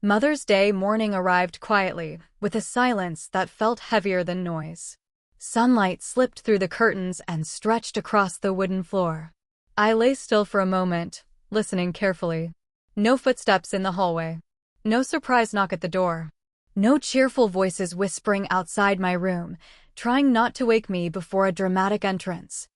Mother's Day morning arrived quietly, with a silence that felt heavier than noise. Sunlight slipped through the curtains and stretched across the wooden floor. I lay still for a moment, listening carefully. No footsteps in the hallway. No surprise knock at the door. No cheerful voices whispering outside my room, trying not to wake me before a dramatic entrance.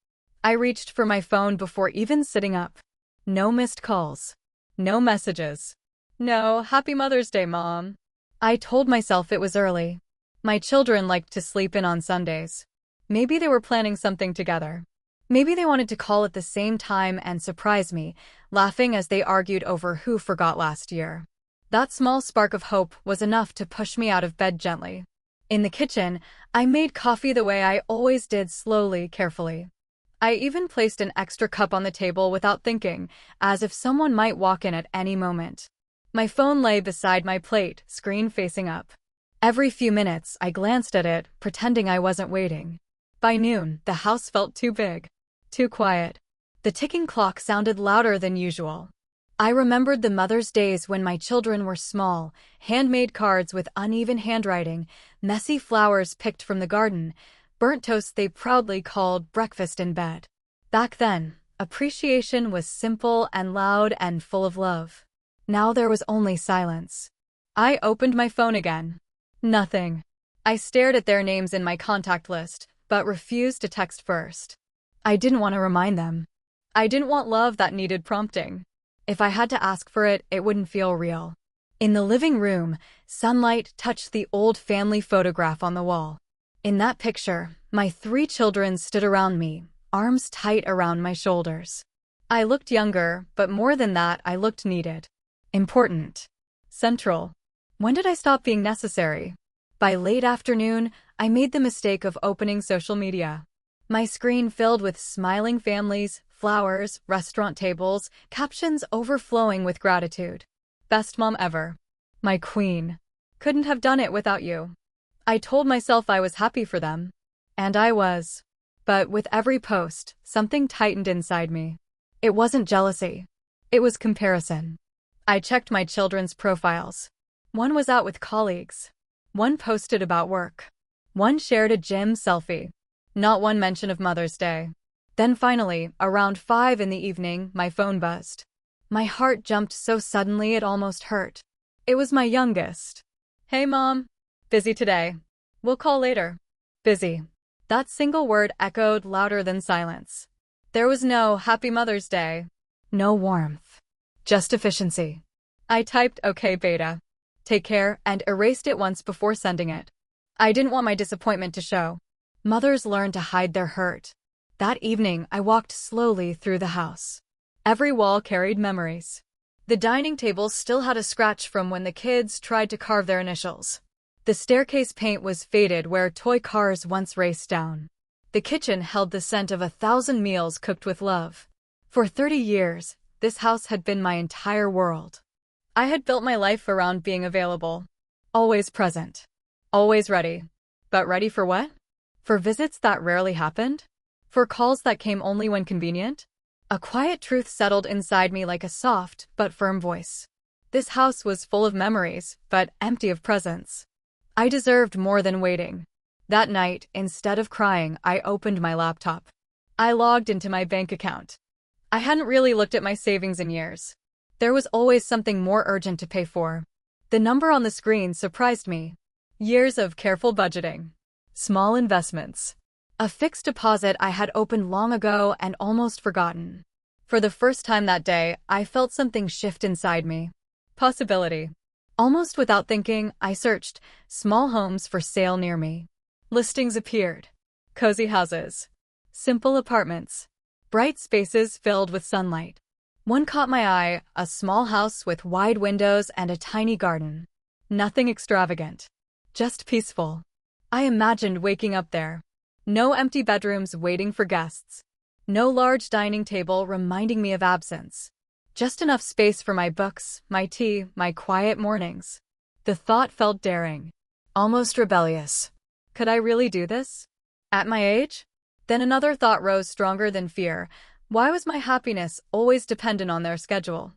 I reached for my phone before even sitting up. No missed calls. No messages. No, Happy Mother's Day, Mom. I told myself it was early. My children liked to sleep in on Sundays. Maybe they were planning something together. Maybe they wanted to call at the same time and surprise me, laughing as they argued over who forgot last year. That small spark of hope was enough to push me out of bed gently. In the kitchen, I made coffee the way I always did, slowly, carefully. I even placed an extra cup on the table without thinking, as if someone might walk in at any moment. My phone lay beside my plate, screen facing up. Every few minutes, I glanced at it, pretending I wasn't waiting. By noon, the house felt too big, too quiet. The ticking clock sounded louder than usual. I remembered the Mother's Days when my children were small, handmade cards with uneven handwriting, messy flowers picked from the garden, burnt toast they proudly called breakfast in bed. Back then, appreciation was simple and loud and full of love. Now there was only silence. I opened my phone again. Nothing. I stared at their names in my contact list, but refused to text first. I didn't want to remind them. I didn't want love that needed prompting. If I had to ask for it, it wouldn't feel real. In the living room, sunlight touched the old family photograph on the wall. In that picture, my 3 children stood around me, arms tight around my shoulders. I looked younger, but more than that, I looked needed. Important. Central. When did I stop being necessary? By late afternoon, I made the mistake of opening social media. My screen filled with smiling families, flowers, restaurant tables, captions overflowing with gratitude. Best mom ever. My queen. Couldn't have done it without you. I told myself I was happy for them. And I was. But with every post, something tightened inside me. It wasn't jealousy. It was comparison. I checked my children's profiles. One was out with colleagues. One posted about work. One shared a gym selfie. Not one mention of Mother's Day. Then finally, around 5 in the evening, my phone buzzed. My heart jumped so suddenly it almost hurt. It was my youngest. Hey, Mom. Busy today. We'll call later. Busy. That single word echoed louder than silence. There was no Happy Mother's Day. No warmth. Just efficiency. I typed okay beta. Take care, and erased it once before sending it. I didn't want my disappointment to show. Mothers learn to hide their hurt. That evening, I walked slowly through the house. Every wall carried memories. The dining table still had a scratch from when the kids tried to carve their initials. The staircase paint was faded where toy cars once raced down. The kitchen held the scent of 1,000 meals cooked with love. For 30 years, this house had been my entire world. I had built my life around being available. Always present. Always ready. But ready for what? For visits that rarely happened? For calls that came only when convenient? A quiet truth settled inside me like a soft but firm voice. This house was full of memories, but empty of presence. I deserved more than waiting. That night, instead of crying, I opened my laptop. I logged into my bank account. I hadn't really looked at my savings in years. There was always something more urgent to pay for. The number on the screen surprised me. Years of careful budgeting. Small investments. A fixed deposit I had opened long ago and almost forgotten. For the first time that day, I felt something shift inside me. Possibility. Almost without thinking, I searched small homes for sale near me. Listings appeared. Cozy houses. Simple apartments. Bright spaces filled with sunlight. One caught my eye, a small house with wide windows and a tiny garden. Nothing extravagant. Just peaceful. I imagined waking up there. No empty bedrooms waiting for guests. No large dining table reminding me of absence. Just enough space for my books, my tea, my quiet mornings. The thought felt daring. Almost rebellious. Could I really do this? At my age? Then another thought rose stronger than fear. Why was my happiness always dependent on their schedule?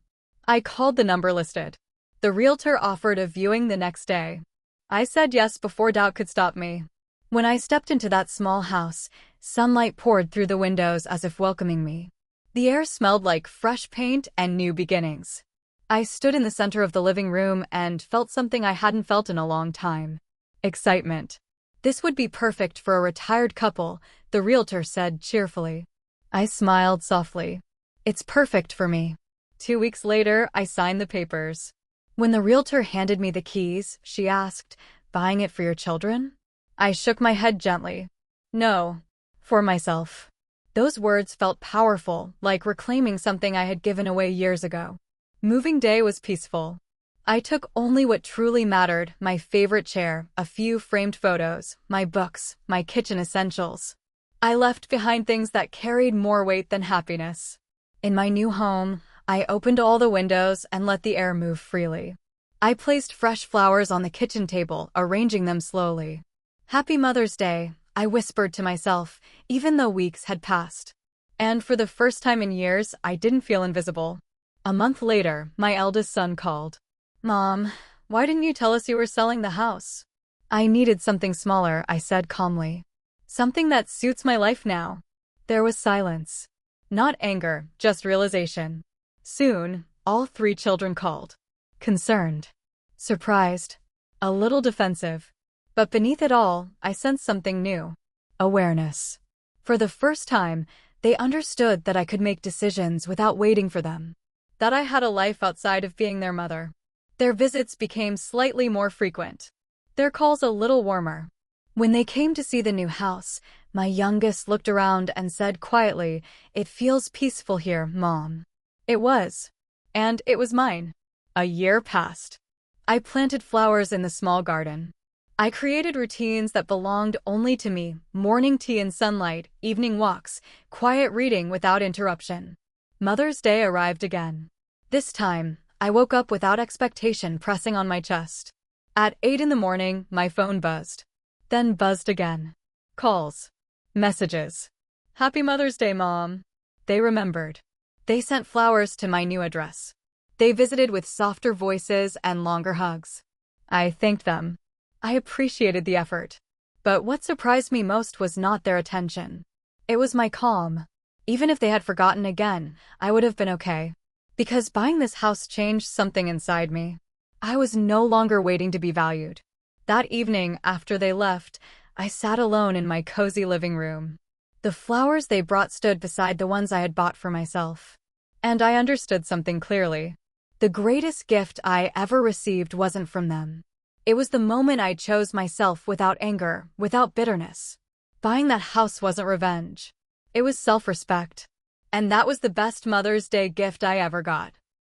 I called the number listed. The realtor offered a viewing the next day. I said yes before doubt could stop me. When I stepped into that small house, sunlight poured through the windows as if welcoming me. The air smelled like fresh paint and new beginnings. I stood in the center of the living room and felt something I hadn't felt in a long time. Excitement. This would be perfect for a retired couple, the realtor said cheerfully. I smiled softly. It's perfect for me. 2 weeks later, I signed the papers. When the realtor handed me the keys, she asked, "Buying it for your children?" I shook my head gently. No, for myself. Those words felt powerful, like reclaiming something I had given away years ago. Moving day was peaceful. I took only what truly mattered, my favorite chair, a few framed photos, my books, my kitchen essentials. I left behind things that carried more weight than happiness. In my new home, I opened all the windows and let the air move freely. I placed fresh flowers on the kitchen table, arranging them slowly. Happy Mother's Day, I whispered to myself, even though weeks had passed. And for the first time in years, I didn't feel invisible. A month later, my eldest son called. "Mom, why didn't you tell us you were selling the house?" "I needed something smaller," I said calmly. "Something that suits my life now." There was silence. Not anger, just realization. Soon, all 3 children called. Concerned. Surprised. A little defensive. But beneath it all, I sensed something new. Awareness. For the first time, they understood that I could make decisions without waiting for them. That I had a life outside of being their mother. Their visits became slightly more frequent. Their calls a little warmer. When they came to see the new house, my youngest looked around and said quietly, "It feels peaceful here, Mom." It was. And it was mine. A year passed. I planted flowers in the small garden. I created routines that belonged only to me, morning tea in sunlight, evening walks, quiet reading without interruption. Mother's Day arrived again. This time, I woke up without expectation pressing on my chest. At 8 in the morning, my phone buzzed. Then buzzed again. Calls. Messages. "Happy Mother's Day, Mom." They remembered. They sent flowers to my new address. They visited with softer voices and longer hugs. I thanked them. I appreciated the effort. But what surprised me most was not their attention. It was my calm. Even if they had forgotten again, I would have been okay. Because buying this house changed something inside me. I was no longer waiting to be valued. That evening, after they left, I sat alone in my cozy living room. The flowers they brought stood beside the ones I had bought for myself. And I understood something clearly. The greatest gift I ever received wasn't from them. It was the moment I chose myself without anger, without bitterness. Buying that house wasn't revenge. It was self-respect. And that was the best Mother's Day gift I ever got.